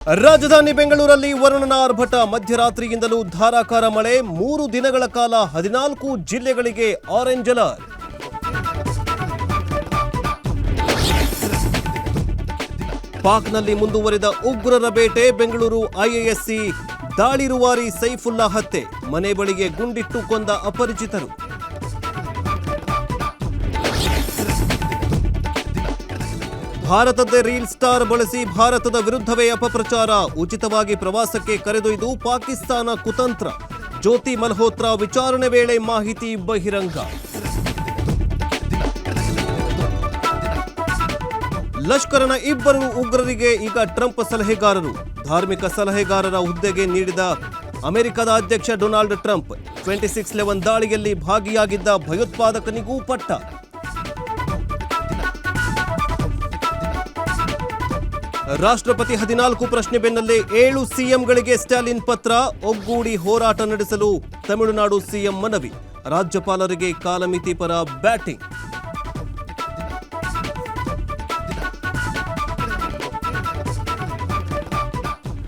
ರಾಜಧಾನಿ ಬೆಂಗಳೂರಲ್ಲಿ ವರುಣನ ಆರ್ಭಟ. ಮಧ್ಯರಾತ್ರಿಯಿಂದಲೂ ಧಾರಾಕಾರ ಮಳೆ. 3 ದಿನಗಳ ಕಾಲ 14 ಜಿಲ್ಲೆಗಳಿಗೆ ಆರೆಂಜ್ ಅಲರ್ಟ್. ಪಾಕ್ನಲ್ಲಿ ಮುಂದುವರಿದ ಉಗ್ರರ ಬೇಟೆ. ಬೆಂಗಳೂರು ಐಎಎಸ್ಸಿ ದಾಳಿ ರೂವಾರಿ ಸೈಫುಲ್ಲಾ ಹತ್ಯೆ. ಮನೆ ಬಳಿಗೆ ಗುಂಡಿಟ್ಟು ಕೊಂದ ಅಪರಿಚಿತರು. ಭಾರತದ ರೀಲ್ ಸ್ಟಾರ್ ಬಳಸಿ ಭಾರತದ ವಿರುದ್ಧವೇ ಅಪಪ್ರಚಾರ. ಉಚಿತವಾಗಿ ಪ್ರವಾಸಕ್ಕೆ ಕರೆದೊಯ್ದು ಪಾಕಿಸ್ತಾನ ಕುತಂತ್ರ. ಜ್ಯೋತಿ ಮಲ್ಹೋತ್ರಾ ವಿಚಾರಣೆ ವೇಳೆ ಮಾಹಿತಿ ಬಹಿರಂಗ. ಲಷ್ಕರನ 2 ಉಗ್ರರಿಗೆ ಈಗ ಟ್ರಂಪ್ ಸಲಹೆಗಾರರು. ಧಾರ್ಮಿಕ ಸಲಹೆಗಾರರ ಹುದ್ದೆಗೆ ನೀಡಿದ ಅಮೆರಿಕದ ಅಧ್ಯಕ್ಷ ಡೊನಾಲ್ಡ್ ಟ್ರಂಪ್. 26/11 ದಾಳಿಯಲ್ಲಿ ಭಾಗಿಯಾಗಿದ್ದ ಭಯೋತ್ಪಾದಕನಿಗೂ ಪಟ್ಟ. ರಾಷ್ಟ್ರಪತಿ 14 ಪ್ರಶ್ನೆ ಬೆನ್ನಲ್ಲೇ 7 ಸಿಎಂಗಳಿಗೆ ಸ್ಟಾಲಿನ್ ಪತ್ರ. ಒಗ್ಗೂಡಿ ಹೋರಾಟ ನಡೆಸಲು ತಮಿಳುನಾಡು ಸಿಎಂ ಮನವಿ. ರಾಜ್ಯಪಾಲರಿಗೆ ಕಾಲಮಿತಿ ಪರ ಬ್ಯಾಟಿಂಗ್.